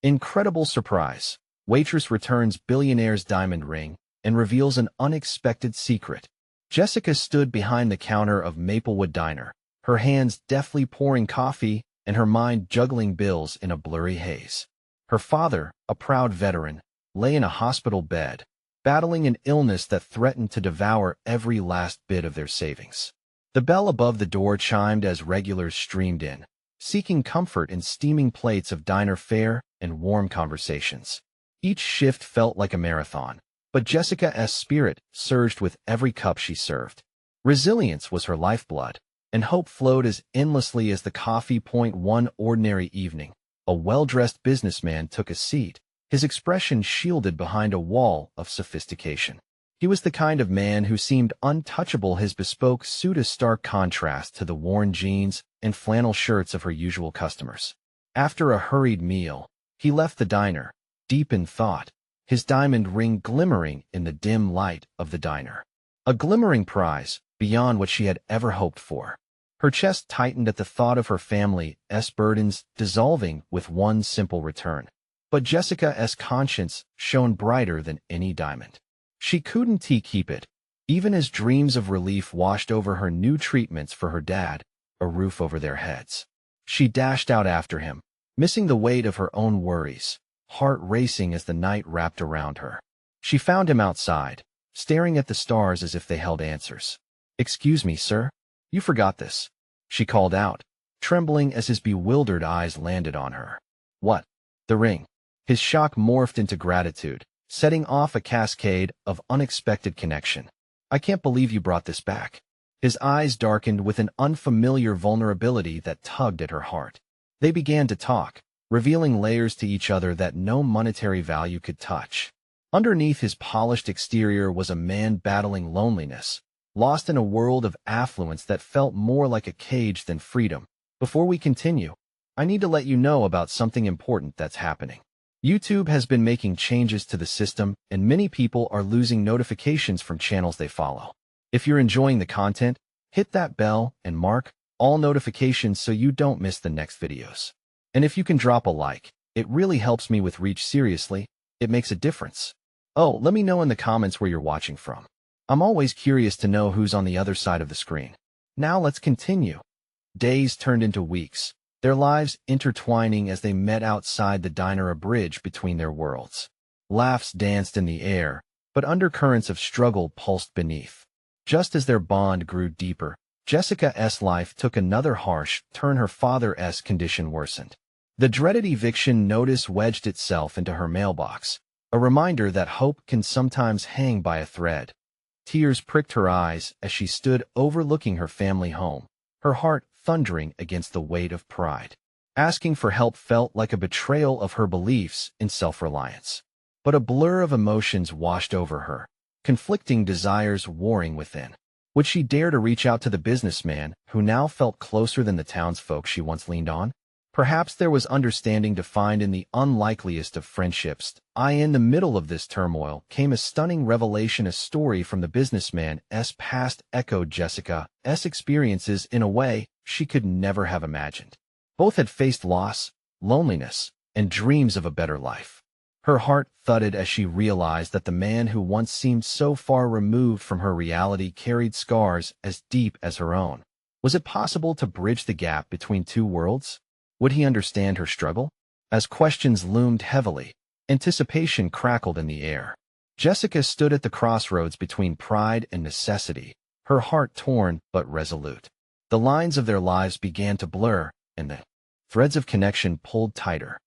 Incredible surprise. Waitress returns billionaire's diamond ring and reveals an unexpected secret. Jessica stood behind the counter of Maplewood Diner, her hands deftly pouring coffee and her mind juggling bills in a blurry haze. Her father, a proud veteran, lay in a hospital bed, battling an illness that threatened to devour every last bit of their savings. The bell above the door chimed as regulars streamed in, seeking comfort in steaming plates of diner fare and warm conversations. Each shift felt like a marathon, but Jessica's spirit surged with every cup she served. Resilience was her lifeblood, and hope flowed as endlessly as the coffee. One ordinary evening, a well-dressed businessman took a seat, his expression shielded behind a wall of sophistication. He was the kind of man who seemed untouchable, his bespoke suit a stark contrast to the worn jeans and flannel shirts of her usual customers. After a hurried meal, he left the diner, deep in thought, his diamond ring glimmering in the dim light of the diner. A glimmering prize, beyond what she had ever hoped for. Her chest tightened at the thought of her family's burdens dissolving with one simple return. But Jessica's conscience shone brighter than any diamond. She couldn't keep it, even as dreams of relief washed over her. New treatments for her dad, a roof over their heads. She dashed out after him, missing the weight of her own worries, heart racing as the night wrapped around her. She found him outside, staring at the stars as if they held answers. "Excuse me, sir. You forgot this," she called out, trembling as his bewildered eyes landed on her. "What?" "The ring." His shock morphed into gratitude, setting off a cascade of unexpected connection. "I can't believe you brought this back." His eyes darkened with an unfamiliar vulnerability that tugged at her heart. They began to talk, revealing layers to each other that no monetary value could touch. Underneath his polished exterior was a man battling loneliness, lost in a world of affluence that felt more like a cage than freedom. "Before we continue, I need to let you know about something important that's happening. YouTube has been making changes to the system, and many people are losing notifications from channels they follow. If you're enjoying the content, hit that bell and mark all notifications so you don't miss the next videos. And if you can drop a like, it really helps me with reach. Seriously, it makes a difference. Oh, let me know in the comments where you're watching from. I'm always curious to know who's on the other side of the screen. Now let's continue." Days turned into weeks, their lives intertwining as they met outside the diner, a bridge between their worlds. Laughs danced in the air, but undercurrents of struggle pulsed beneath. Just as their bond grew deeper, Jessica's life took another harsh turn. Her father's condition worsened. The dreaded eviction notice wedged itself into her mailbox, a reminder that hope can sometimes hang by a thread. Tears pricked her eyes as she stood overlooking her family home, her heart thundering against the weight of pride. Asking for help felt like a betrayal of her beliefs in self-reliance. But a blur of emotions washed over her, conflicting desires warring within. Would she dare to reach out to the businessman who now felt closer than the townsfolk she once leaned on? Perhaps there was understanding to find in the unlikeliest of friendships. In the middle of this turmoil came a stunning revelation. A story from the businessman's past echoed Jessica's experiences in a way she could never have imagined. Both had faced loss, loneliness, and dreams of a better life. Her heart thudded as she realized that the man who once seemed so far removed from her reality carried scars as deep as her own. Was it possible to bridge the gap between two worlds? Would he understand her struggle? As questions loomed heavily, anticipation crackled in the air. Jessica stood at the crossroads between pride and necessity, her heart torn but resolute. The lines of their lives began to blur, and the threads of connection pulled tighter.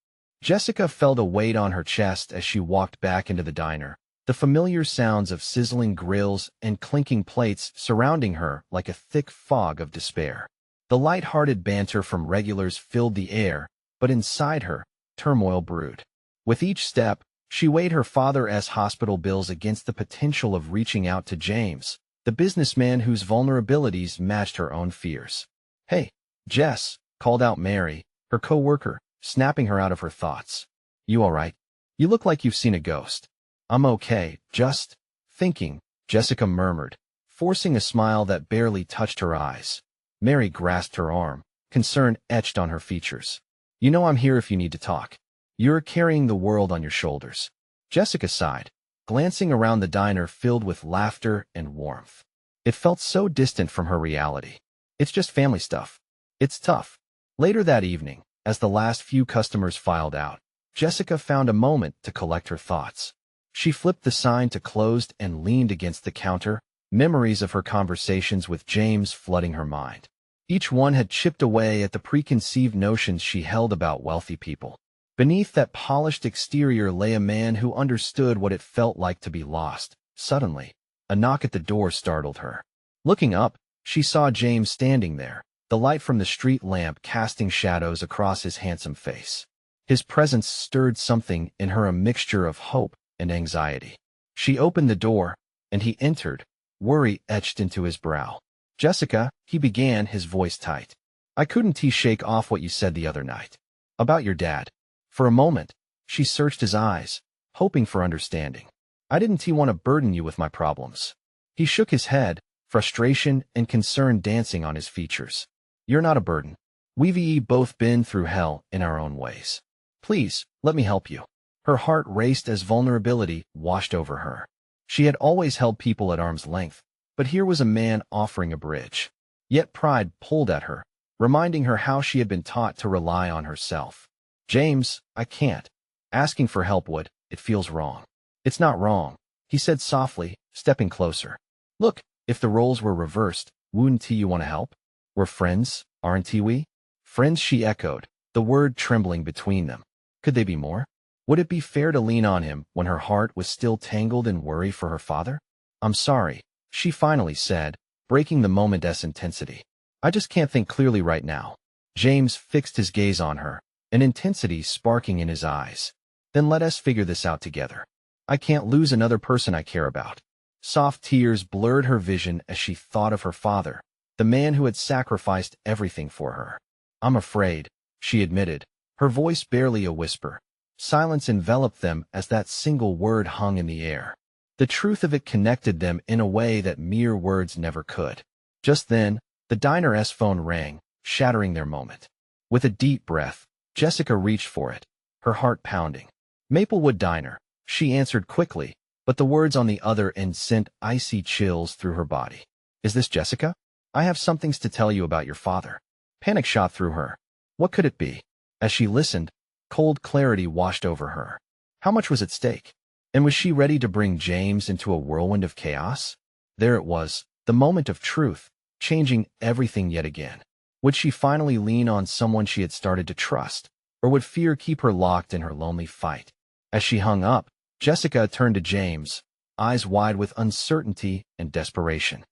Jessica felt a weight on her chest as she walked back into the diner, the familiar sounds of sizzling grills and clinking plates surrounding her like a thick fog of despair. The light-hearted banter from regulars filled the air, but inside her, turmoil brewed. With each step, she weighed her father's hospital bills against the potential of reaching out to James, the businessman whose vulnerabilities matched her own fears. "Hey, Jess," called out Mary, her co-worker, snapping her out of her thoughts. "You all right? You look like you've seen a ghost." "I'm okay, just thinking," Jessica murmured, forcing a smile that barely touched her eyes. Mary grasped her arm, concern etched on her features. "You know I'm here if you need to talk." You're carrying the world on your shoulders. Jessica sighed, glancing around the diner filled with laughter and warmth. It felt so distant from her reality. It's just family stuff. It's tough. Later that evening, as the last few customers filed out, Jessica found a moment to collect her thoughts. She flipped the sign to closed and leaned against the counter, memories of her conversations with James flooding her mind. Each one had chipped away at the preconceived notions she held about wealthy people. Beneath that polished exterior lay a man who understood what it felt like to be lost. Suddenly, a knock at the door startled her. Looking up, she saw James standing there, the light from the street lamp casting shadows across his handsome face. His presence stirred something in her, a mixture of hope and anxiety. She opened the door, and he entered, worry etched into his brow. "Jessica," he began, his voice tight. "I couldn't shake off what you said the other night. About your dad." For a moment, she searched his eyes, hoping for understanding. "I didn't want to burden you with my problems." He shook his head, frustration and concern dancing on his features. "You're not a burden. We've both been through hell in our own ways. Please, let me help you." Her heart raced as vulnerability washed over her. She had always held people at arm's length, but here was a man offering a bridge. Yet pride pulled at her, reminding her how she had been taught to rely on herself. "James, I can't. Asking for help would, it feels wrong." "It's not wrong," he said softly, stepping closer. "Look, if the roles were reversed, wouldn't you want to help? We're friends, aren't we?" "Friends," she echoed, the word trembling between them. Could they be more? Would it be fair to lean on him when her heart was still tangled in worry for her father? "I'm sorry," she finally said, breaking the moment's intensity. "I just can't think clearly right now." James fixed his gaze on her, an intensity sparking in his eyes. "Then let us figure this out together. I can't lose another person I care about." Soft tears blurred her vision as she thought of her father, the man who had sacrificed everything for her. "I'm afraid," she admitted, her voice barely a whisper. Silence enveloped them as that single word hung in the air. The truth of it connected them in a way that mere words never could. Just then, the diner's phone rang, shattering their moment. With a deep breath, Jessica reached for it, her heart pounding. "Maplewood Diner," she answered quickly, but the words on the other end sent icy chills through her body. "Is this Jessica? I have some things to tell you about your father." Panic shot through her. What could it be? As she listened, cold clarity washed over her. How much was at stake? And was she ready to bring James into a whirlwind of chaos? There it was, the moment of truth, changing everything yet again. Would she finally lean on someone she had started to trust, or would fear keep her locked in her lonely fight? As she hung up, Jessica turned to James, eyes wide with uncertainty and desperation.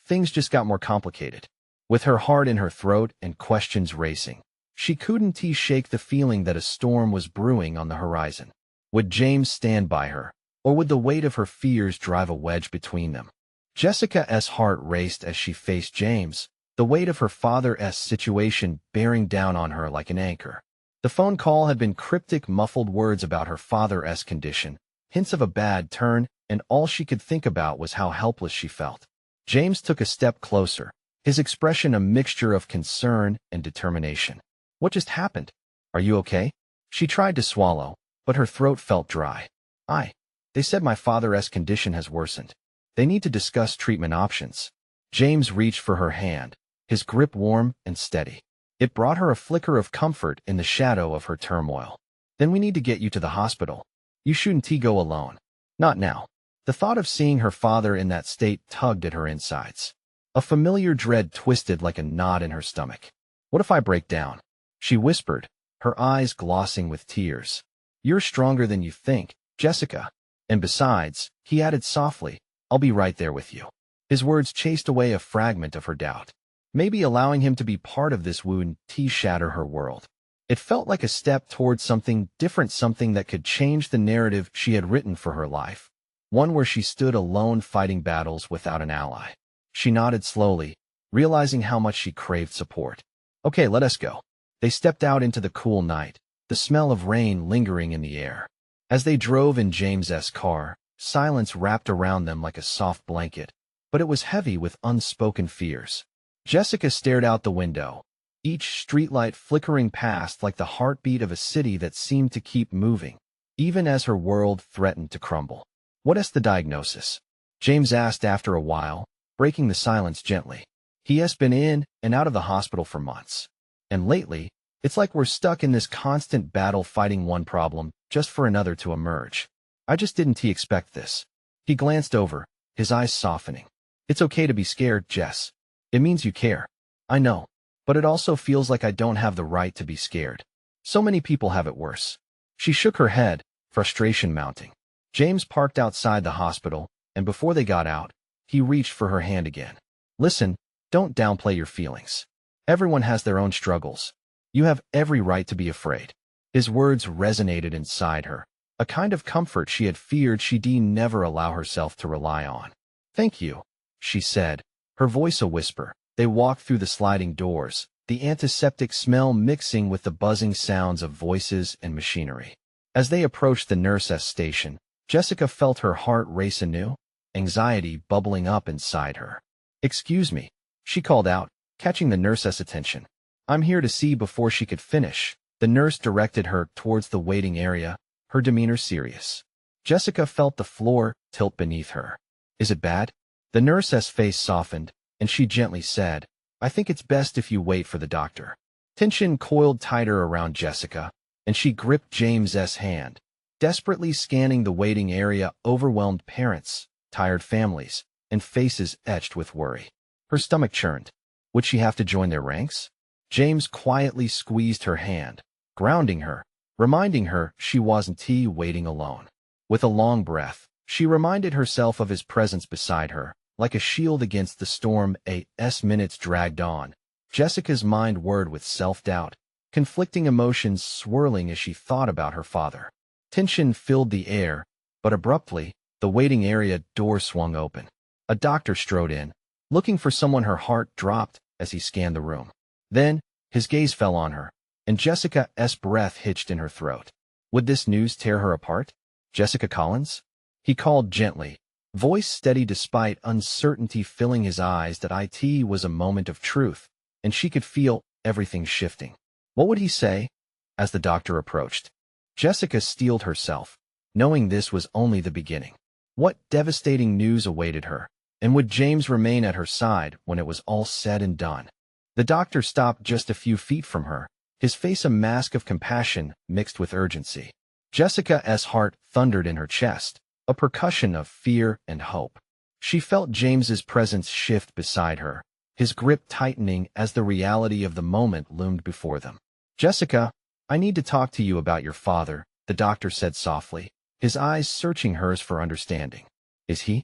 Things just got more complicated." With her heart in her throat and questions racing, she couldn't shake the feeling that a storm was brewing on the horizon. Would James stand by her, or would the weight of her fears drive a wedge between them? Jessica's heart raced as she faced James, the weight of her father's situation bearing down on her like an anchor. The phone call had been cryptic, muffled words about her father's condition, hints of a bad turn, and all she could think about was how helpless she felt. James took a step closer, his expression a mixture of concern and determination. "What just happened? Are you okay?" She tried to swallow, but her throat felt dry. They said my father's condition has worsened. They need to discuss treatment options." James reached for her hand, his grip warm and steady. It brought her a flicker of comfort in the shadow of her turmoil. "Then we need to get you to the hospital. You shouldn't go alone. Not now." The thought of seeing her father in that state tugged at her insides. A familiar dread twisted like a knot in her stomach. "What if I break down?" she whispered, her eyes glossing with tears. "You're stronger than you think, Jessica. And besides," he added softly, "I'll be right there with you." His words chased away a fragment of her doubt. Maybe allowing him to be part of this wound shatter her world. It felt like a step towards something different, something that could change the narrative she had written for her life. One where she stood alone fighting battles without an ally. She nodded slowly, realizing how much she craved support. "Okay, let us go." They stepped out into the cool night, the smell of rain lingering in the air. As they drove in James's car, silence wrapped around them like a soft blanket, but it was heavy with unspoken fears. Jessica stared out the window, each streetlight flickering past like the heartbeat of a city that seemed to keep moving, even as her world threatened to crumble. "What is the diagnosis?" James asked after a while, breaking the silence gently. "He has been in and out of the hospital for months. And lately, it's like we're stuck in this constant battle fighting one problem just for another to emerge. I just didn't expect this." He glanced over, his eyes softening. "It's okay to be scared, Jess. It means you care. I know. But it also feels like I don't have the right to be scared. So many people have it worse." She shook her head, frustration mounting. James parked outside the hospital, and before they got out, he reached for her hand again. "Listen, don't downplay your feelings. Everyone has their own struggles. You have every right to be afraid." His words resonated inside her, a kind of comfort she had feared she'd never allow herself to rely on. "Thank you," she said, her voice a whisper. They walked through the sliding doors, the antiseptic smell mixing with the buzzing sounds of voices and machinery. As they approached the nurse's station, Jessica felt her heart race anew, anxiety bubbling up inside her. "Excuse me," she called out, catching the nurse's attention. "I'm here to see." Before she could finish, the nurse directed her towards the waiting area, her demeanor serious. Jessica felt the floor tilt beneath her. "Is it bad?" The nurse's face softened, and she gently said, "I think it's best if you wait for the doctor." Tension coiled tighter around Jessica, and she gripped James's hand, desperately scanning the waiting area. Overwhelmed parents, tired families, and faces etched with worry. Her stomach churned. Would she have to join their ranks? James quietly squeezed her hand, grounding her, reminding her she wasn't waiting alone. With a long breath, she reminded herself of his presence beside her, like a shield against the storm. As minutes dragged on, Jessica's mind whirred with self-doubt, conflicting emotions swirling as she thought about her father. Tension filled the air, but abruptly, the waiting area door swung open. A doctor strode in, looking for someone. Her heart dropped as he scanned the room. Then, his gaze fell on her, and Jessica's breath hitched in her throat. Would this news tear her apart? "Jessica Collins?" He called gently, voice steady despite uncertainty filling his eyes. That it was a moment of truth, and she could feel everything shifting. What would he say? As the doctor approached, Jessica steeled herself, knowing this was only the beginning. What devastating news awaited her, and would James remain at her side when it was all said and done? The doctor stopped just a few feet from her, his face a mask of compassion mixed with urgency. Jessica's heart thundered in her chest, a percussion of fear and hope. She felt James's presence shift beside her, his grip tightening as the reality of the moment loomed before them. "Jessica, I need to talk to you about your father," the doctor said softly, his eyes searching hers for understanding. "Is he?"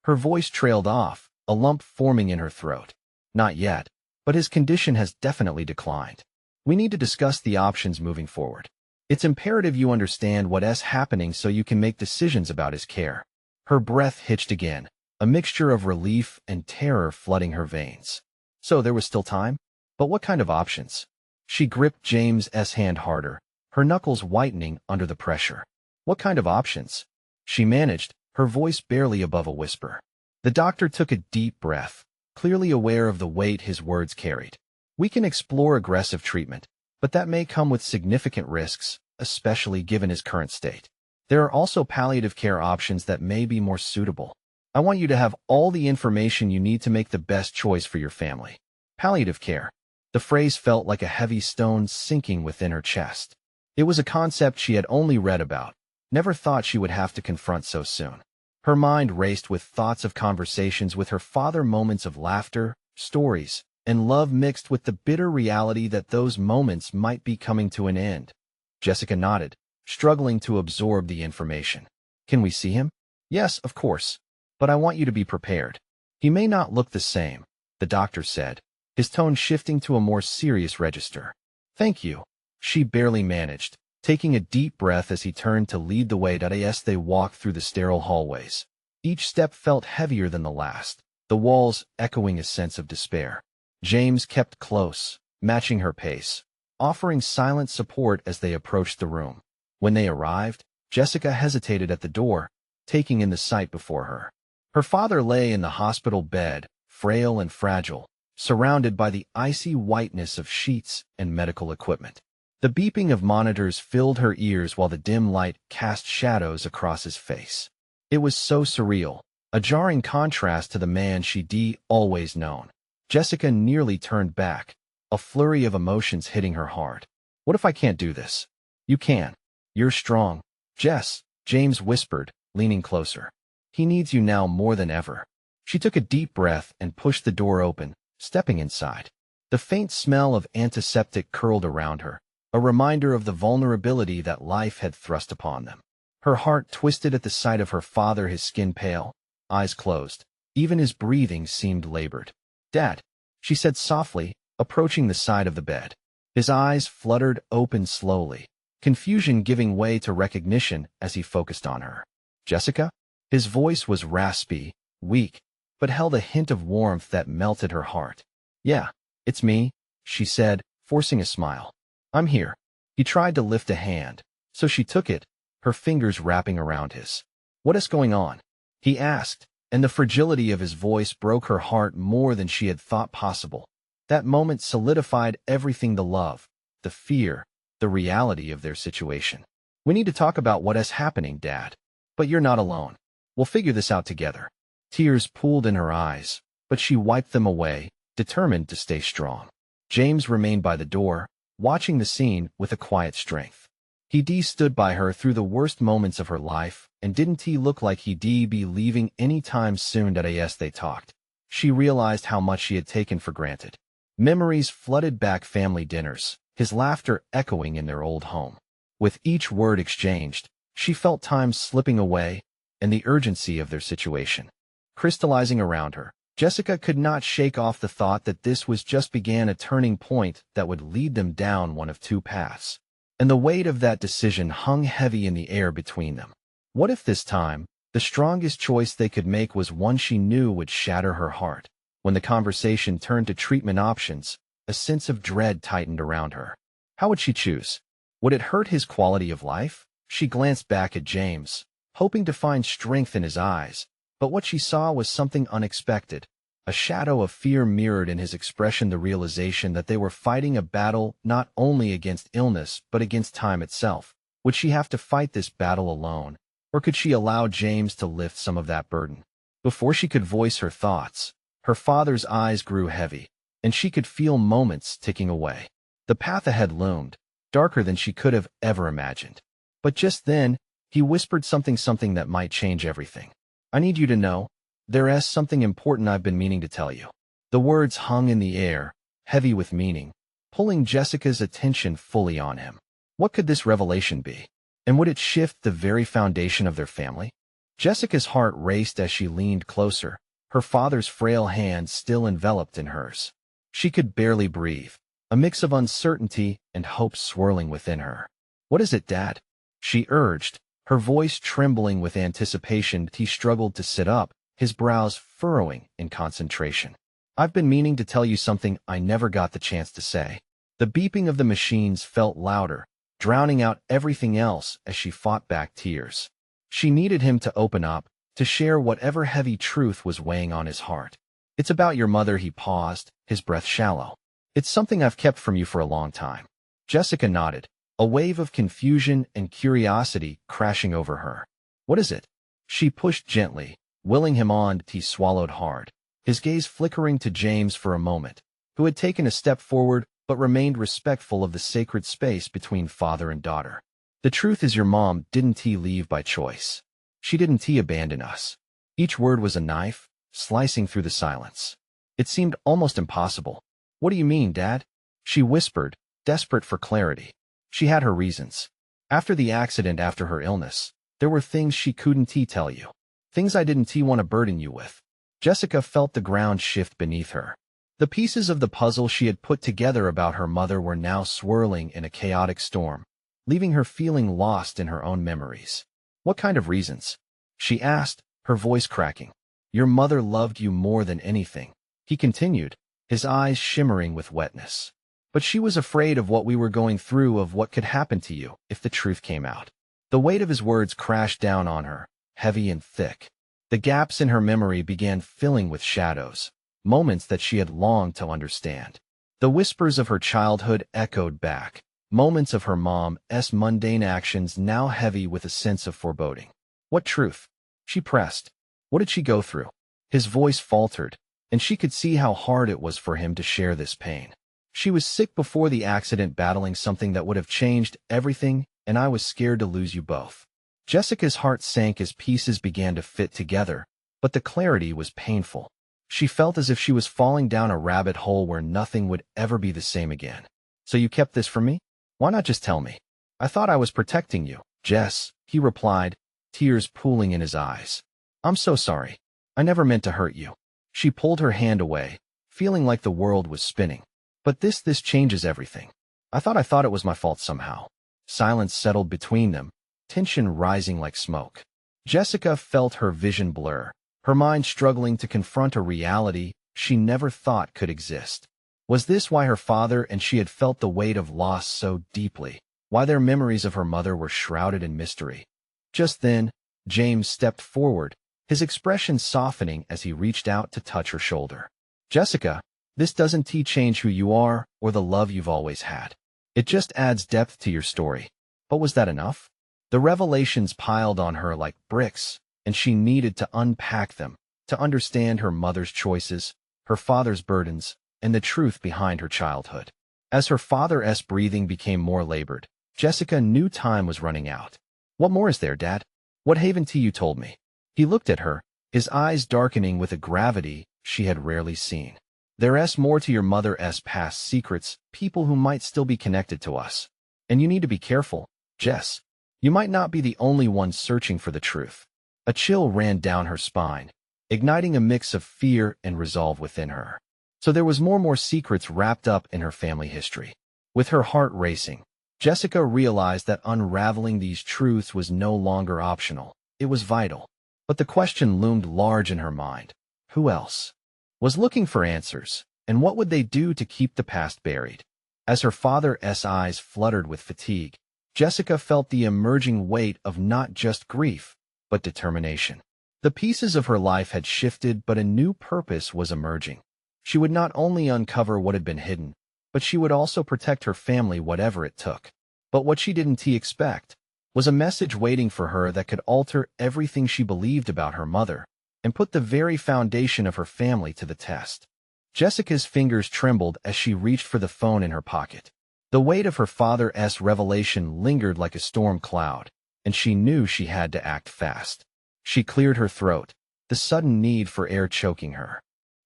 Her voice trailed off, a lump forming in her throat. "Not yet, but his condition has definitely declined. We need to discuss the options moving forward. It's imperative you understand what's happening so you can make decisions about his care." Her breath hitched again, a mixture of relief and terror flooding her veins. So there was still time? But what kind of options? She gripped James's hand harder, her knuckles whitening under the pressure. "What kind of options?" she managed, her voice barely above a whisper. The doctor took a deep breath, clearly aware of the weight his words carried. "We can explore aggressive treatment, but that may come with significant risks, especially given his current state. There are also palliative care options that may be more suitable. I want you to have all the information you need to make the best choice for your family." Palliative care. The phrase felt like a heavy stone sinking within her chest. It was a concept she had only read about, never thought she would have to confront so soon. Her mind raced with thoughts of conversations with her father, moments of laughter, stories, and love mixed with the bitter reality that those moments might be coming to an end. Jessica nodded, struggling to absorb the information. "Can we see him?" "Yes, of course. But I want you to be prepared. He may not look the same," the doctor said, his tone shifting to a more serious register. "Thank you," she barely managed, taking a deep breath as he turned to lead the way. As they walked through the sterile hallways, each step felt heavier than the last, the walls echoing a sense of despair. James kept close, matching her pace, offering silent support as they approached the room. When they arrived, Jessica hesitated at the door, taking in the sight before her. Her father lay in the hospital bed, frail and fragile, surrounded by the icy whiteness of sheets and medical equipment. The beeping of monitors filled her ears while the dim light cast shadows across his face. It was so surreal, a jarring contrast to the man she'd always known. Jessica nearly turned back, a flurry of emotions hitting her heart. What if I can't do this? You can. You're strong. Jess, James whispered, leaning closer. He needs you now more than ever. She took a deep breath and pushed the door open, stepping inside. The faint smell of antiseptic curled around her, a reminder of the vulnerability that life had thrust upon them. Her heart twisted at the sight of her father, his skin pale, eyes closed. Even his breathing seemed labored. Dad, she said softly, approaching the side of the bed. His eyes fluttered open slowly, confusion giving way to recognition as he focused on her. Jessica? His voice was raspy, weak, but held a hint of warmth that melted her heart. Yeah, it's me, she said, forcing a smile. I'm here. He tried to lift a hand, so she took it, her fingers wrapping around his. What is going on? He asked, and the fragility of his voice broke her heart more than she had thought possible. That moment solidified everything: the love, the fear, the reality of their situation. We need to talk about what is happening, Dad. But you're not alone. We'll figure this out together. Tears pooled in her eyes, but she wiped them away, determined to stay strong. James remained by the door, watching the scene with a quiet strength. He stood by her through the worst moments of her life, and didn't he look like he'd be leaving any time soon? As they talked, she realized how much she had taken for granted. Memories flooded back: family dinners, his laughter echoing in their old home. With each word exchanged, she felt time slipping away, and the urgency of their situation crystallizing around her. Jessica could not shake off the thought that this was just began a turning point that would lead them down one of two paths. And the weight of that decision hung heavy in the air between them. What if this time, the strongest choice they could make was one she knew would shatter her heart? When the conversation turned to treatment options, a sense of dread tightened around her. How would she choose? Would it hurt his quality of life? She glanced back at James, hoping to find strength in his eyes, but what she saw was something unexpected. A shadow of fear mirrored in his expression, the realization that they were fighting a battle not only against illness but against time itself. Would she have to fight this battle alone, or could she allow James to lift some of that burden? Before she could voice her thoughts, her father's eyes grew heavy, and she could feel moments ticking away. The path ahead loomed, darker than she could have ever imagined. But just then, he whispered something that might change everything. I need you to know, there is something important I've been meaning to tell you. The words hung in the air, heavy with meaning, pulling Jessica's attention fully on him. What could this revelation be? And would it shift the very foundation of their family? Jessica's heart raced as she leaned closer, her father's frail hand still enveloped in hers. She could barely breathe, a mix of uncertainty and hope swirling within her. What is it, Dad? She urged, her voice trembling with anticipation. He struggled to sit up, his brows furrowing in concentration. I've been meaning to tell you something I never got the chance to say. The beeping of the machines felt louder, drowning out everything else as she fought back tears. She needed him to open up, to share whatever heavy truth was weighing on his heart. It's about your mother. He paused, his breath shallow. It's something I've kept from you for a long time. Jessica nodded, a wave of confusion and curiosity crashing over her. What is it? She pushed gently, willing him on. He swallowed hard, his gaze flickering to James for a moment, who had taken a step forward but remained respectful of the sacred space between father and daughter. The truth is, your mom didn't leave by choice. She didn't abandon us. Each word was a knife, slicing through the silence. It seemed almost impossible. What do you mean, Dad? She whispered, desperate for clarity. She had her reasons. After the accident, after her illness, there were things she couldn't tell you. Things I didn't want to burden you with. Jessica felt the ground shift beneath her. The pieces of the puzzle she had put together about her mother were now swirling in a chaotic storm, leaving her feeling lost in her own memories. What kind of reasons? She asked, her voice cracking. Your mother loved you more than anything, he continued, his eyes shimmering with wetness. But she was afraid of what we were going through, of what could happen to you if the truth came out. The weight of his words crashed down on her, heavy and thick. The gaps in her memory began filling with shadows, moments that she had longed to understand. The whispers of her childhood echoed back, moments of her mom's mundane actions now heavy with a sense of foreboding. What truth? She pressed. What did she go through? His voice faltered, and she could see how hard it was for him to share this pain. She was sick before the accident, battling something that would have changed everything, and I was scared to lose you both. Jessica's heart sank as pieces began to fit together, but the clarity was painful. She felt as if she was falling down a rabbit hole where nothing would ever be the same again. So you kept this from me? Why not just tell me? I thought I was protecting you, Jess, he replied, tears pooling in his eyes. I'm so sorry. I never meant to hurt you. She pulled her hand away, feeling like the world was spinning. But this changes everything. I thought it was my fault somehow. Silence settled between them, tension rising like smoke. Jessica felt her vision blur, her mind struggling to confront a reality she never thought could exist. Was this why her father and she had felt the weight of loss so deeply? Why their memories of her mother were shrouded in mystery? Just then, James stepped forward, his expression softening as he reached out to touch her shoulder. Jessica, this doesn't change who you are or the love you've always had. It just adds depth to your story. But was that enough? The revelations piled on her like bricks, and she needed to unpack them, to understand her mother's choices, her father's burdens, and the truth behind her childhood. As her father's breathing became more labored, Jessica knew time was running out. What more is there, Dad? What haven't you told me? He looked at her, his eyes darkening with a gravity she had rarely seen. There's more to your mother's past secrets, people who might still be connected to us. And you need to be careful, Jess. You might not be the only one searching for the truth. A chill ran down her spine, igniting a mix of fear and resolve within her. So there was more secrets wrapped up in her family history. With her heart racing, Jessica realized that unraveling these truths was no longer optional. It was vital. But the question loomed large in her mind. Who else was looking for answers, and what would they do to keep the past buried? As her father's eyes fluttered with fatigue, Jessica felt the emerging weight of not just grief, but determination. The pieces of her life had shifted, but a new purpose was emerging. She would not only uncover what had been hidden, but she would also protect her family whatever it took. But what she didn't expect was a message waiting for her that could alter everything she believed about her mother and put the very foundation of her family to the test. Jessica's fingers trembled as she reached for the phone in her pocket. The weight of her father's revelation lingered like a storm cloud, and she knew she had to act fast. She cleared her throat, the sudden need for air choking her.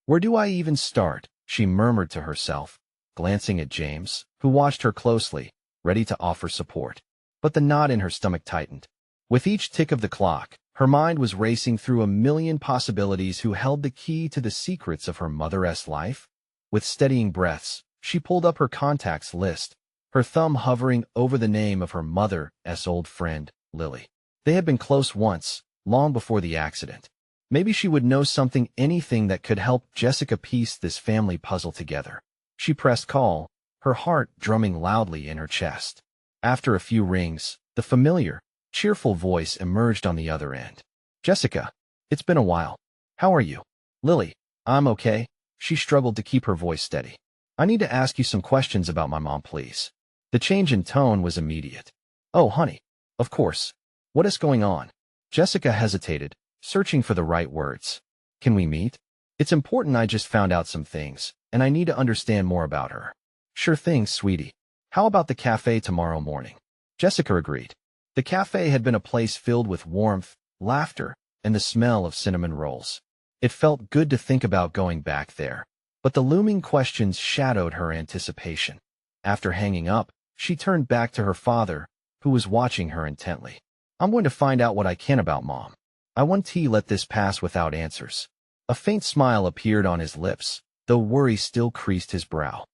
Where do I even start? She murmured to herself, glancing at James, who watched her closely, ready to offer support. But the knot in her stomach tightened. With each tick of the clock, her mind was racing through a million possibilities. Who held the key to the secrets of her mother's life? With steadying breaths, she pulled up her contacts list, her thumb hovering over the name of her mother's old friend, Lily. They had been close once, long before the accident. Maybe she would know something, anything that could help Jessica piece this family puzzle together. She pressed call, her heart drumming loudly in her chest. After a few rings, the familiar, cheerful voice emerged on the other end. Jessica, it's been a while. How are you? Lily, I'm okay. She struggled to keep her voice steady. I need to ask you some questions about my mom, please. The change in tone was immediate. Oh, honey. Of course. What is going on? Jessica hesitated, searching for the right words. Can we meet? It's important. I just found out some things, and I need to understand more about her. Sure thing, sweetie. How about the cafe tomorrow morning? Jessica agreed. The cafe had been a place filled with warmth, laughter, and the smell of cinnamon rolls. It felt good to think about going back there, but the looming questions shadowed her anticipation. After hanging up, she turned back to her father, who was watching her intently. I'm going to find out what I can about Mom. I won't let this pass without answers. A faint smile appeared on his lips, though worry still creased his brow.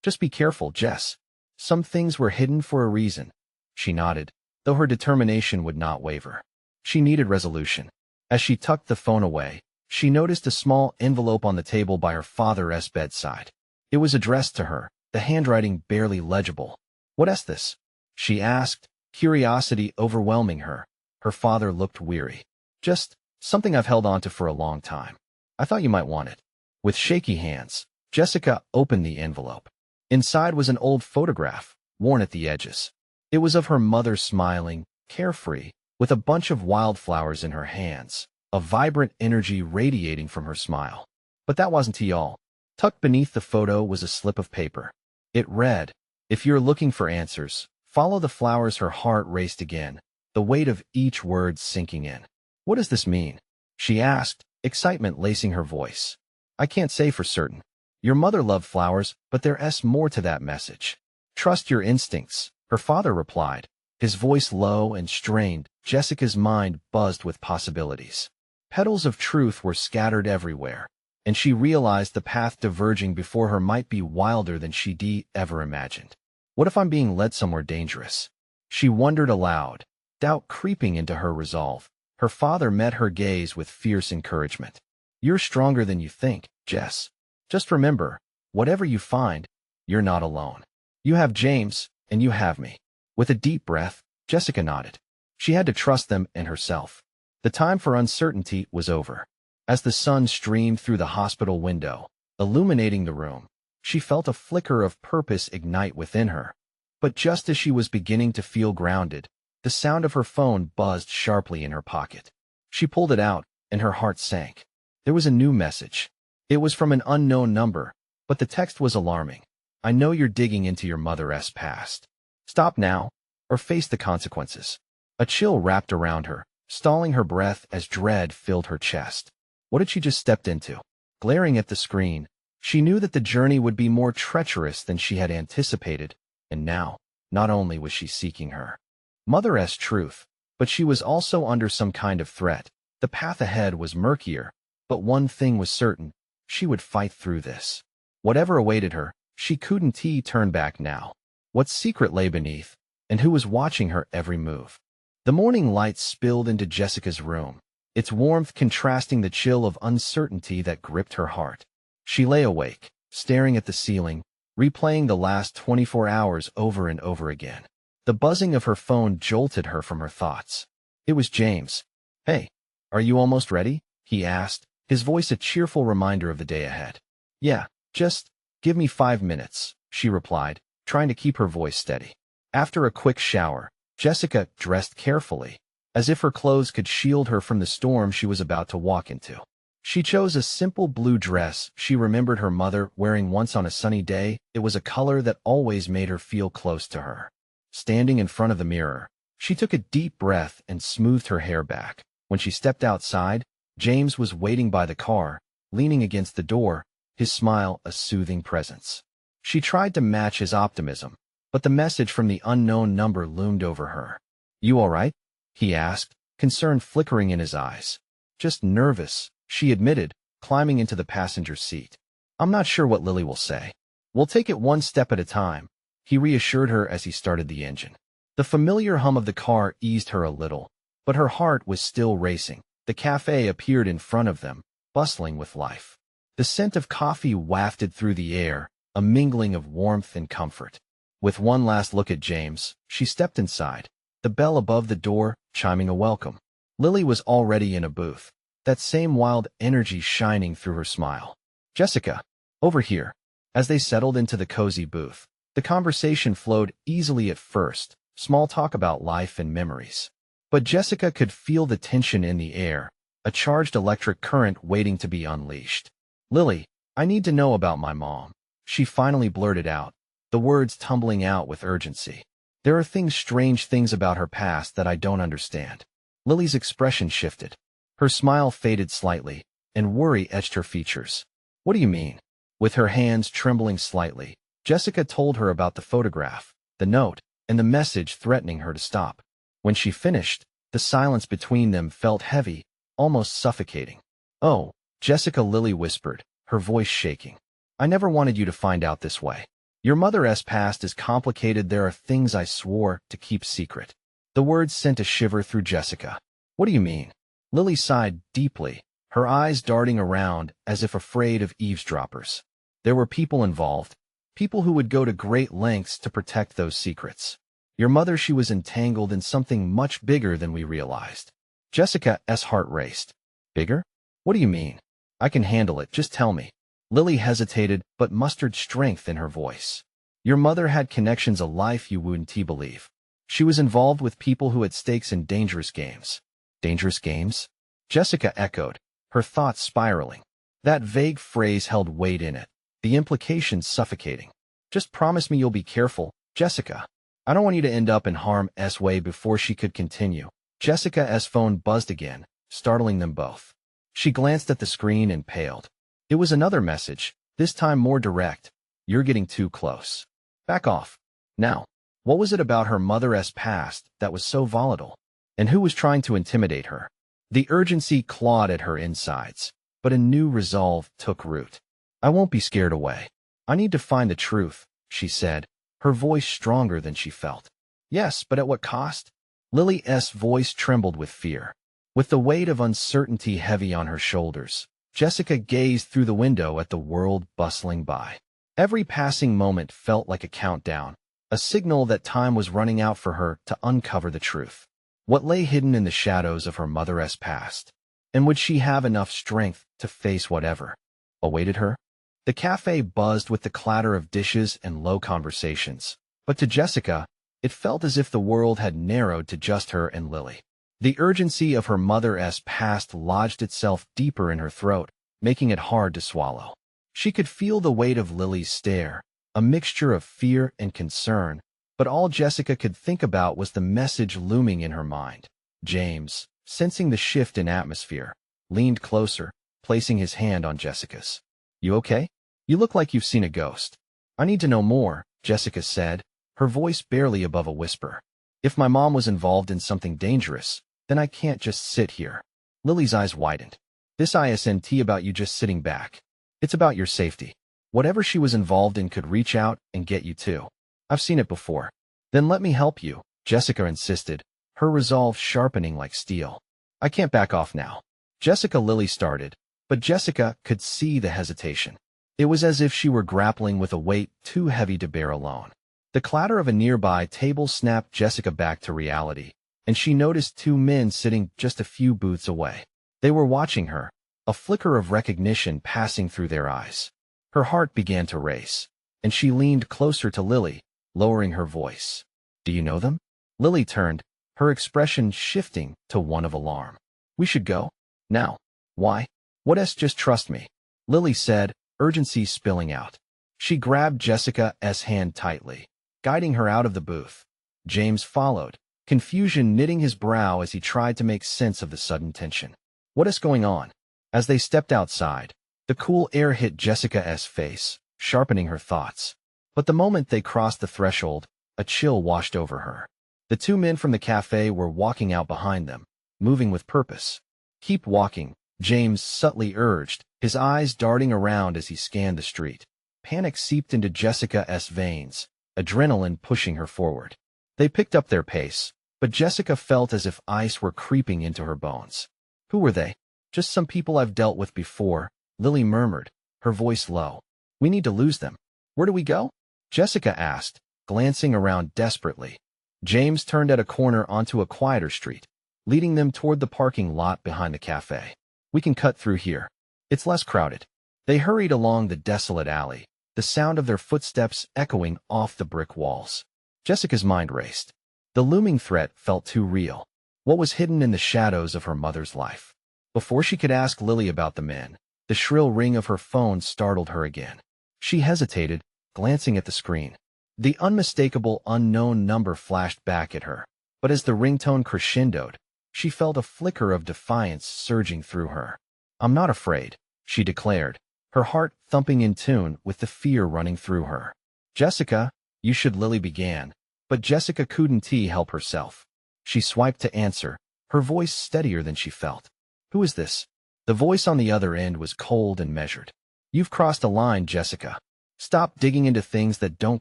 Just be careful, Jess. Some things were hidden for a reason. She nodded, though her determination would not waver. She needed resolution. As she tucked the phone away, she noticed a small envelope on the table by her father's bedside. It was addressed to her, the handwriting barely legible. What is this? She asked, curiosity overwhelming her. Her father looked weary. Just something I've held on to for a long time. I thought you might want it. With shaky hands, Jessica opened the envelope. Inside was an old photograph, worn at the edges. It was of her mother smiling, carefree, with a bunch of wildflowers in her hands, a vibrant energy radiating from her smile. But that wasn't all. Tucked beneath the photo was a slip of paper. It read, "If you're looking for answers, follow the flowers." Her heart raced again, the weight of each word sinking in. "What does this mean?" she asked, excitement lacing her voice. "I can't say for certain. Your mother loved flowers, but there's more to that message. Trust your instincts," her father replied, his voice low and strained. Jessica's mind buzzed with possibilities. Petals of truth were scattered everywhere, and she realized the path diverging before her might be wilder than she'd ever imagined. What if I'm being led somewhere dangerous? She wondered aloud, doubt creeping into her resolve. Her father met her gaze with fierce encouragement. "You're stronger than you think, Jess. Just remember, whatever you find, you're not alone. You have James, and you have me." With a deep breath, Jessica nodded. She had to trust them and herself. The time for uncertainty was over. As the sun streamed through the hospital window, illuminating the room, she felt a flicker of purpose ignite within her. But just as she was beginning to feel grounded, the sound of her phone buzzed sharply in her pocket. She pulled it out, and her heart sank. There was a new message. It was from an unknown number, but the text was alarming. "I know you're digging into your mother's past. Stop now, or face the consequences." A chill wrapped around her, stalling her breath as dread filled her chest. What had she just stepped into? Glaring at the screen, she knew that the journey would be more treacherous than she had anticipated, and now, not only was she seeking her mother's truth, but she was also under some kind of threat. The path ahead was murkier, but one thing was certain: she would fight through this. Whatever awaited her, she couldn't turn back now. What secret lay beneath, and who was watching her every move? The morning light spilled into Jessica's room, its warmth contrasting the chill of uncertainty that gripped her heart. She lay awake, staring at the ceiling, replaying the last 24 hours over and over again. The buzzing of her phone jolted her from her thoughts. It was James. "Hey, are you almost ready?" he asked, his voice a cheerful reminder of the day ahead. "Yeah, just give me 5 minutes," she replied, trying to keep her voice steady. After a quick shower, Jessica dressed carefully, as if her clothes could shield her from the storm she was about to walk into. She chose a simple blue dress she remembered her mother wearing once on a sunny day. It was a color that always made her feel close to her. Standing in front of the mirror, she took a deep breath and smoothed her hair back. When she stepped outside, James was waiting by the car, leaning against the door, his smile a soothing presence. She tried to match his optimism, but the message from the unknown number loomed over her. "You all right?" he asked, concern flickering in his eyes. "Just nervous," she admitted, climbing into the passenger seat. "I'm not sure what Lily will say. We'll take it one step at a time," he reassured her as he started the engine. The familiar hum of the car eased her a little, but her heart was still racing. The cafe appeared in front of them, bustling with life. The scent of coffee wafted through the air, a mingling of warmth and comfort. With one last look at James, she stepped inside, the bell above the door chiming a welcome. Lily was already in a booth, that same wild energy shining through her smile. "Jessica, over here." As they settled into the cozy booth, the conversation flowed easily at first, small talk about life and memories. But Jessica could feel the tension in the air, a charged electric current waiting to be unleashed. "Lily, I need to know about my mom," she finally blurted out, the words tumbling out with urgency. "There are strange things about her past that I don't understand." Lily's expression shifted. Her smile faded slightly, and worry etched her features. "What do you mean?" With her hands trembling slightly, Jessica told her about the photograph, the note, and the message threatening her to stop. When she finished, the silence between them felt heavy, almost suffocating. "Oh," Jessica, Lily whispered, her voice shaking. "I never wanted you to find out this way. Your mother's past is complicated. There are things I swore to keep secret." The words sent a shiver through Jessica. "What do you mean?" Lily sighed deeply, her eyes darting around as if afraid of eavesdroppers. "There were people involved, people who would go to great lengths to protect those secrets. Your mother, she was entangled in something much bigger than we realized." Jessica's heart raced. "Bigger? What do you mean?" "I can handle it, just tell me." Lily hesitated but mustered strength in her voice. Your mother had connections a life you wouldn't believe. She was involved with people who had stakes in dangerous games. Dangerous games? Jessica echoed, her thoughts spiraling. That vague phrase held weight in it, the implications suffocating. Just promise me you'll be careful, Jessica. I don't want you to end up in harm's way. Before she could continue, Jessica's phone buzzed again, startling them both. She glanced at the screen and paled. It was another message, this time more direct. You're getting too close. Back off. Now, what was it about her mother's past that was so volatile? And who was trying to intimidate her? The urgency clawed at her insides, but a new resolve took root. I won't be scared away. I need to find the truth, she said, her voice stronger than she felt. Yes, but at what cost? Lily's voice trembled with fear. With the weight of uncertainty heavy on her shoulders, Jessica gazed through the window at the world bustling by. Every passing moment felt like a countdown, a signal that time was running out for her to uncover the truth. What lay hidden in the shadows of her mother's past? And would she have enough strength to face whatever awaited her? The cafe buzzed with the clatter of dishes and low conversations, but to Jessica, it felt as if the world had narrowed to just her and Lily. The urgency of her mother's past lodged itself deeper in her throat, making it hard to swallow. She could feel the weight of Lily's stare, a mixture of fear and concern, but all Jessica could think about was the message looming in her mind. James, sensing the shift in atmosphere, leaned closer, placing his hand on Jessica's. You okay? You look like you've seen a ghost. I need to know more, Jessica said, her voice barely above a whisper. If my mom was involved in something dangerous, then I can't just sit here. Lily's eyes widened. This isn't about you just sitting back. It's about your safety. Whatever she was involved in could reach out and get you too. I've seen it before. Then let me help you, Jessica insisted, her resolve sharpening like steel. I can't back off now. Lily started, but Jessica could see the hesitation. It was as if she were grappling with a weight too heavy to bear alone. The clatter of a nearby table snapped Jessica back to reality, and she noticed two men sitting just a few booths away. They were watching her, a flicker of recognition passing through their eyes. Her heart began to race, and she leaned closer to Lily, lowering her voice. Do you know them? Lily turned, her expression shifting to one of alarm. We should go? Now. Why? Just trust me, Lily said, urgency spilling out. She grabbed Jessica's hand tightly, guiding her out of the booth. James followed, confusion knitting his brow as he tried to make sense of the sudden tension. What is going on? As they stepped outside, the cool air hit Jessica's face, sharpening her thoughts. But the moment they crossed the threshold, a chill washed over her. The two men from the cafe were walking out behind them, moving with purpose. Keep walking, James subtly urged, his eyes darting around as he scanned the street. Panic seeped into Jessica's veins, adrenaline pushing her forward. They picked up their pace, but Jessica felt as if ice were creeping into her bones. Who were they? Just some people I've dealt with before, Lily murmured, her voice low. We need to lose them. Where do we go? Jessica asked, glancing around desperately. James turned at a corner onto a quieter street, leading them toward the parking lot behind the cafe. We can cut through here. It's less crowded. They hurried along the desolate alley, the sound of their footsteps echoing off the brick walls. Jessica's mind raced. The looming threat felt too real. What was hidden in the shadows of her mother's life? Before she could ask Lily about the men, the shrill ring of her phone startled her again. She hesitated, glancing at the screen. The unmistakable unknown number flashed back at her, but as the ringtone crescendoed, she felt a flicker of defiance surging through her. I'm not afraid, she declared, her heart thumping in tune with the fear running through her. Jessica, you should, Lily began, but Jessica couldn't help herself. She swiped to answer, her voice steadier than she felt. Who is this? The voice on the other end was cold and measured. You've crossed a line, Jessica. Stop digging into things that don't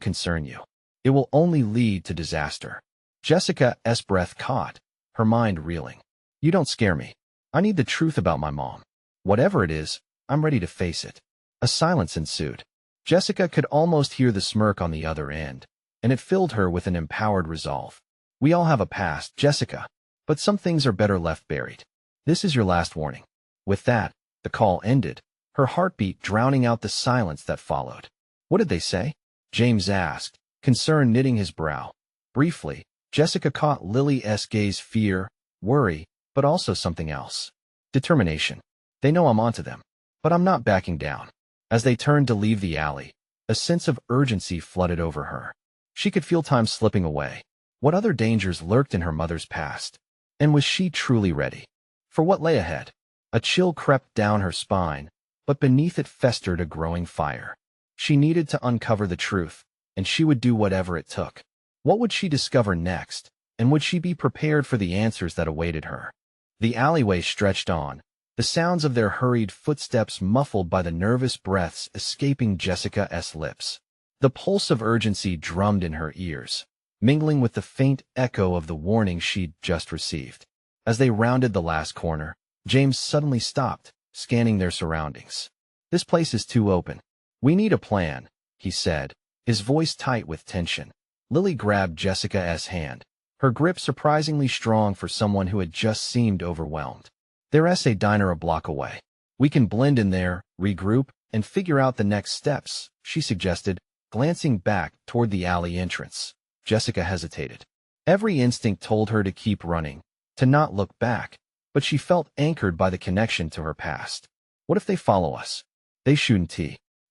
concern you. It will only lead to disaster. Jessica's breath caught, her mind reeling. You don't scare me. I need the truth about my mom. Whatever it is, I'm ready to face it. A silence ensued. Jessica could almost hear the smirk on the other end, and it filled her with an empowered resolve. We all have a past, Jessica, but some things are better left buried. This is your last warning. With that, the call ended, her heartbeat drowning out the silence that followed. "What did they say?" James asked, concern knitting his brow. Briefly, Jessica caught Lily's gaze: fear, worry, but also something else. Determination. "They know I'm onto them. But I'm not backing down." As they turned to leave the alley, a sense of urgency flooded over her. She could feel time slipping away. What other dangers lurked in her mother's past? And was she truly ready for what lay ahead? A chill crept down her spine, but beneath it festered a growing fire. She needed to uncover the truth, and she would do whatever it took. What would she discover next, and would she be prepared for the answers that awaited her? The alleyway stretched on, the sounds of their hurried footsteps muffled by the nervous breaths escaping Jessica's lips. The pulse of urgency drummed in her ears, mingling with the faint echo of the warning she'd just received. As they rounded the last corner, James suddenly stopped, scanning their surroundings. "This place is too open. We need a plan," he said, his voice tight with tension. Lily grabbed Jessica's hand, her grip surprisingly strong for someone who had just seemed overwhelmed. "There's a diner a block away. We can blend in there, regroup, and figure out the next steps," she suggested, glancing back toward the alley entrance. Jessica hesitated. Every instinct told her to keep running, to not look back, but she felt anchored by the connection to her past. "What if they follow us? They shouldn't,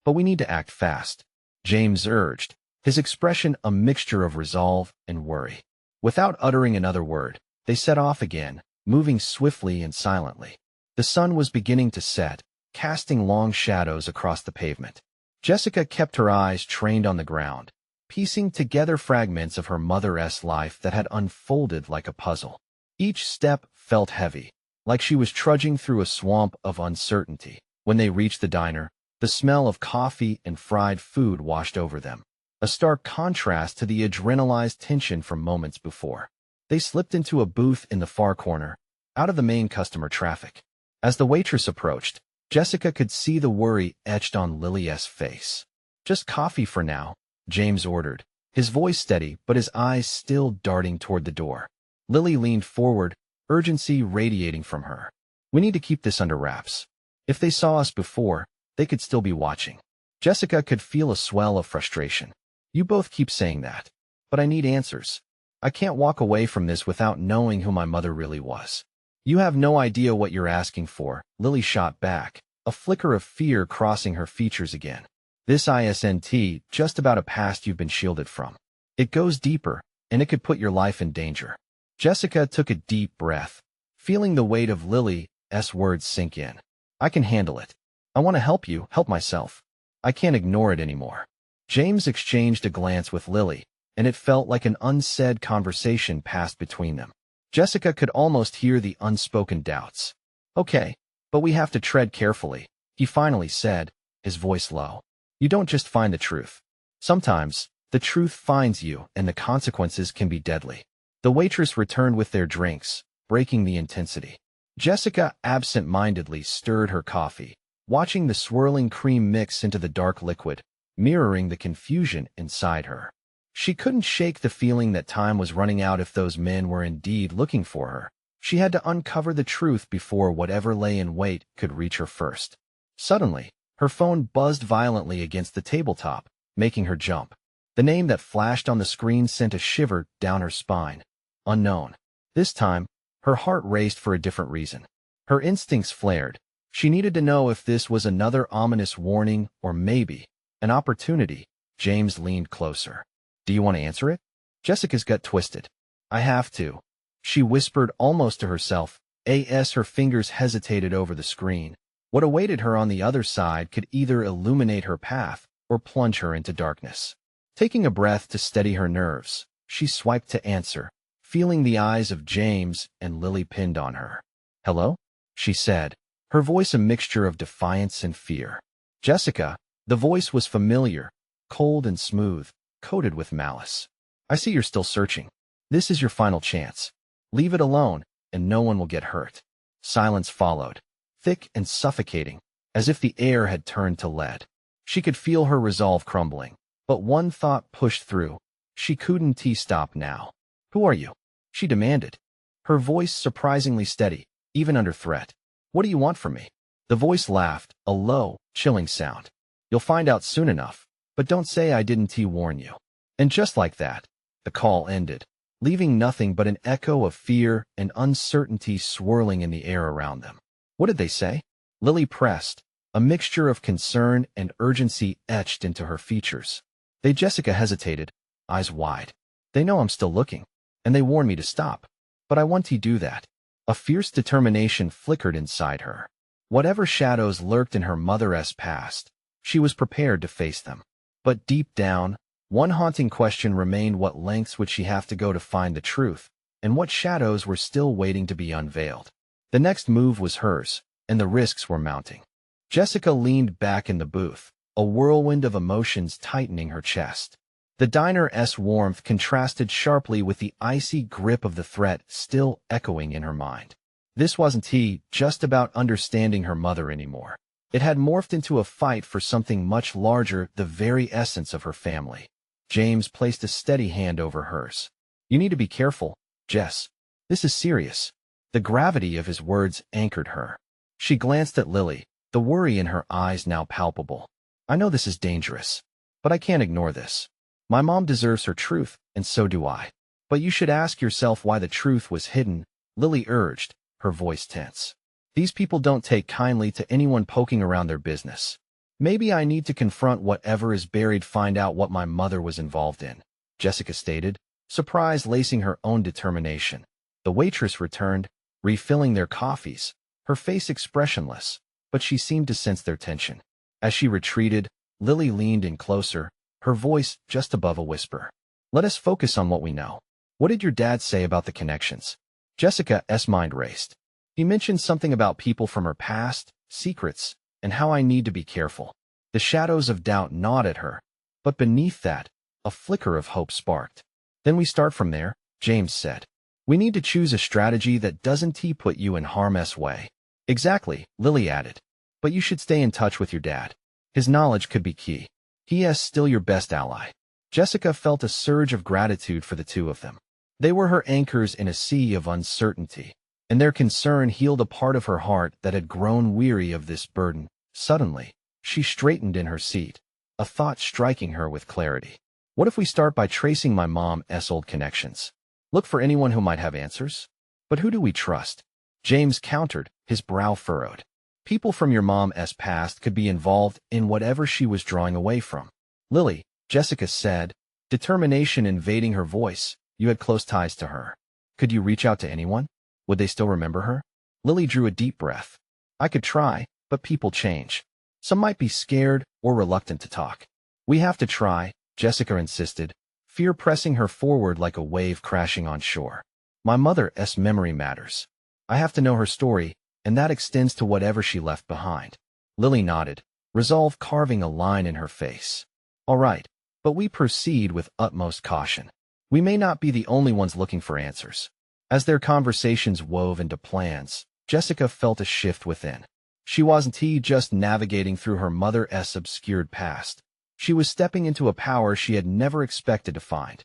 but we need to act fast," James urged, his expression a mixture of resolve and worry. Without uttering another word, they set off again, moving swiftly and silently. The sun was beginning to set, casting long shadows across the pavement. Jessica kept her eyes trained on the ground, piecing together fragments of her mother's life that had unfolded like a puzzle. Each step felt heavy, like she was trudging through a swamp of uncertainty. When they reached the diner, the smell of coffee and fried food washed over them, a stark contrast to the adrenalized tension from moments before. They slipped into a booth in the far corner, out of the main customer traffic. As the waitress approached, Jessica could see the worry etched on Lily's face. "Just coffee for now," James ordered, his voice steady but his eyes still darting toward the door. Lily leaned forward, urgency radiating from her. "We need to keep this under wraps. If they saw us before, they could still be watching." Jessica could feel a swell of frustration. "You both keep saying that, but I need answers. I can't walk away from this without knowing who my mother really was." "You have no idea what you're asking for," Lily shot back, a flicker of fear crossing her features again. "This isn't just about a past you've been shielded from. It goes deeper, and it could put your life in danger." Jessica took a deep breath, feeling the weight of Lily's words sink in. "I can handle it. I want to help you, help myself. I can't ignore it anymore." James exchanged a glance with Lily, and it felt like an unsaid conversation passed between them. Jessica could almost hear the unspoken doubts. "Okay, but we have to tread carefully," he finally said, his voice low. "You don't just find the truth. Sometimes, the truth finds you, and the consequences can be deadly." The waitress returned with their drinks, breaking the intensity. Jessica absent-mindedly stirred her coffee, watching the swirling cream mix into the dark liquid, mirroring the confusion inside her. She couldn't shake the feeling that time was running out if those men were indeed looking for her. She had to uncover the truth before whatever lay in wait could reach her first. Suddenly, her phone buzzed violently against the tabletop, making her jump. The name that flashed on the screen sent a shiver down her spine. Unknown. This time, her heart raced for a different reason. Her instincts flared. She needed to know if this was another ominous warning or maybe an opportunity. James leaned closer. "Do you want to answer it?" Jessica's gut twisted. "I have to," she whispered almost to herself, as her fingers hesitated over the screen. What awaited her on the other side could either illuminate her path or plunge her into darkness. Taking a breath to steady her nerves, she swiped to answer, feeling the eyes of James and Lily pinned on her. "Hello?" she said, her voice a mixture of defiance and fear. "Jessica." The voice was familiar, cold and smooth, coated with malice. "I see you're still searching. This is your final chance. Leave it alone, and no one will get hurt." Silence followed, thick and suffocating, as if the air had turned to lead. She could feel her resolve crumbling, but one thought pushed through. She couldn't stop now. "Who are you?" she demanded, her voice surprisingly steady, even under threat. "What do you want from me?" The voice laughed, a low, chilling sound. You'll find out soon enough, but don't say I didn't warn you. And just like that, the call ended, leaving nothing but an echo of fear and uncertainty swirling in the air around them. What did they say? Lily pressed, a mixture of concern and urgency etched into her features. Jessica hesitated, eyes wide. They know I'm still looking, and they warned me to stop. But I want to do that. A fierce determination flickered inside her. Whatever shadows lurked in her mother's past, she was prepared to face them. But deep down, one haunting question remained: what lengths would she have to go to find the truth, and what shadows were still waiting to be unveiled? The next move was hers, and the risks were mounting. Jessica leaned back in the booth, a whirlwind of emotions tightening her chest. The diner's warmth contrasted sharply with the icy grip of the threat still echoing in her mind. This wasn't just about understanding her mother anymore. It had morphed into a fight for something much larger, the very essence of her family. James placed a steady hand over hers. You need to be careful, Jess. This is serious. The gravity of his words anchored her. She glanced at Lily, the worry in her eyes now palpable. I know this is dangerous, but I can't ignore this. My mom deserves her truth, and so do I. But you should ask yourself why the truth was hidden, Lily urged, her voice tense. These people don't take kindly to anyone poking around their business. Maybe I need to confront whatever is buried, find out what my mother was involved in, Jessica stated, surprise lacing her own determination. The waitress returned, refilling their coffees, her face expressionless, but she seemed to sense their tension. As she retreated, Lily leaned in closer, her voice just above a whisper. Let us focus on what we know. What did your dad say about the connections? Jessica's mind raced. He mentioned something about people from her past, secrets, and how I need to be careful. The shadows of doubt gnawed at her, but beneath that, a flicker of hope sparked. Then we start from there, James said. We need to choose a strategy that doesn't put you in harm's way. Exactly, Lily added. But you should stay in touch with your dad. His knowledge could be key. He is still your best ally. Jessica felt a surge of gratitude for the two of them. They were her anchors in a sea of uncertainty, and their concern healed a part of her heart that had grown weary of this burden. Suddenly, she straightened in her seat, a thought striking her with clarity. What if we start by tracing my mom's old connections? Look for anyone who might have answers? But who do we trust? James countered, his brow furrowed. People from your mom's past could be involved in whatever she was drawing away from. Lily, Jessica said, determination invading her voice. You had close ties to her. Could you reach out to anyone? Would they still remember her? Lily drew a deep breath. I could try, but people change. Some might be scared or reluctant to talk. We have to try, Jessica insisted, fear pressing her forward like a wave crashing on shore. My mother's memory matters. I have to know her story, and that extends to whatever she left behind. Lily nodded, resolve carving a line in her face. All right, but we proceed with utmost caution. We may not be the only ones looking for answers. As their conversations wove into plans, Jessica felt a shift within. She wasn't just navigating through her mother's obscured past. She was stepping into a power she had never expected to find.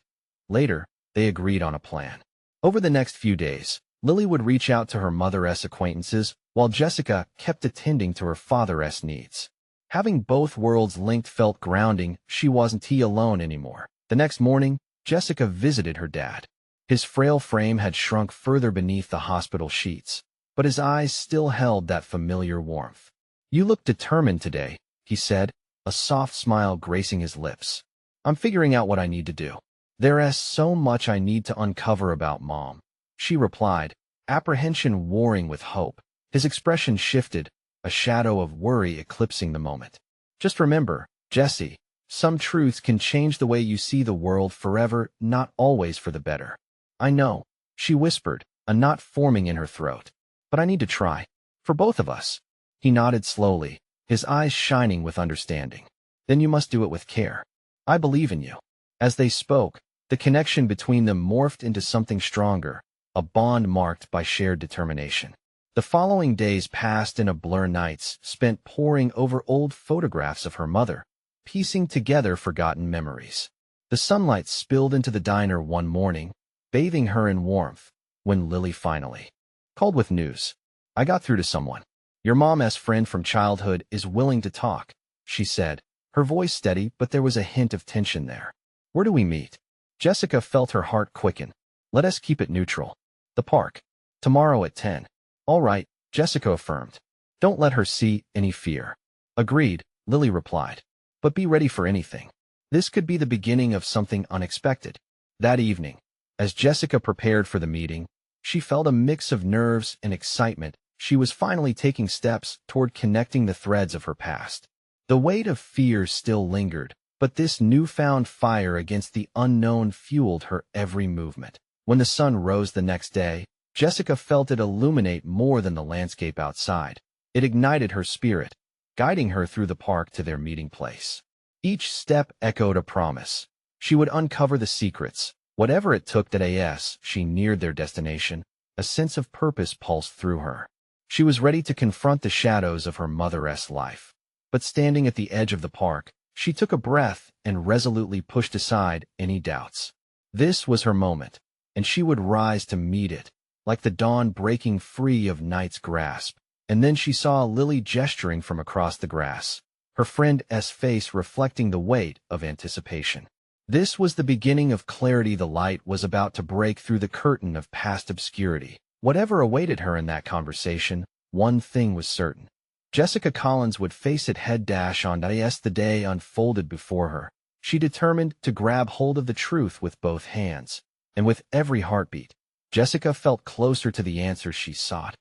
Later, they agreed on a plan. Over the next few days, Lily would reach out to her mother's acquaintances, while Jessica kept attending to her father's needs. Having both worlds linked felt grounding. She wasn't alone anymore. The next morning, Jessica visited her dad. His frail frame had shrunk further beneath the hospital sheets, but his eyes still held that familiar warmth. You look determined today, he said, a soft smile gracing his lips. I'm figuring out what I need to do. There's so much I need to uncover about Mom, she replied, apprehension warring with hope. His expression shifted, a shadow of worry eclipsing the moment. Just remember, Jessie, some truths can change the way you see the world forever, not always for the better. I know, she whispered, a knot forming in her throat. But I need to try. For both of us. He nodded slowly, his eyes shining with understanding. Then you must do it with care. I believe in you. As they spoke, the connection between them morphed into something stronger, a bond marked by shared determination. The following days passed in a blur, nights spent poring over old photographs of her mother, piecing together forgotten memories. The sunlight spilled into the diner one morning, bathing her in warmth, when Lily finally called with news. I got through to someone. Your mom's friend from childhood is willing to talk, she said, her voice steady, but there was a hint of tension there. Where do we meet? Jessica felt her heart quicken. Let us keep it neutral. The park. Tomorrow at 10. All right, Jessica affirmed. Don't let her see any fear. Agreed, Lily replied. But be ready for anything. This could be the beginning of something unexpected. That evening, as Jessica prepared for the meeting, she felt a mix of nerves and excitement. She was finally taking steps toward connecting the threads of her past. The weight of fear still lingered, but this newfound fire against the unknown fueled her every movement. When the sun rose the next day, Jessica felt it illuminate more than the landscape outside. It ignited her spirit, guiding her through the park to their meeting place. Each step echoed a promise. She would uncover the secrets, whatever it took. That as she neared their destination, a sense of purpose pulsed through her. She was ready to confront the shadows of her mother's life. But standing at the edge of the park, she took a breath and resolutely pushed aside any doubts. This was her moment, and she would rise to meet it, like the dawn breaking free of night's grasp. And then she saw Lily gesturing from across the grass, her friend's face reflecting the weight of anticipation. This was the beginning of clarity. The light was about to break through the curtain of past obscurity. Whatever awaited her in that conversation, one thing was certain. Jessica Collins would face it head-on. As the day unfolded before her, she determined to grab hold of the truth with both hands. And with every heartbeat, Jessica felt closer to the answers she sought.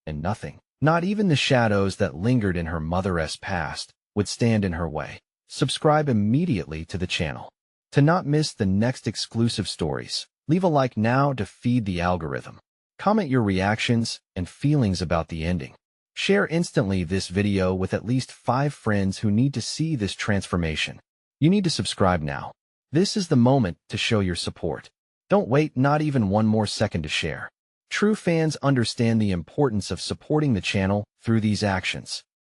And nothing, not even the shadows that lingered in her mother's past, would stand in her way. Subscribe immediately to the channel. To not miss the next exclusive stories, leave a like now to feed the algorithm. Comment your reactions and feelings about the ending. Share instantly this video with at least 5 friends who need to see this transformation. You need to subscribe now. This is the moment to show your support. Don't wait not even one more second to share. True fans understand the importance of supporting the channel through these actions.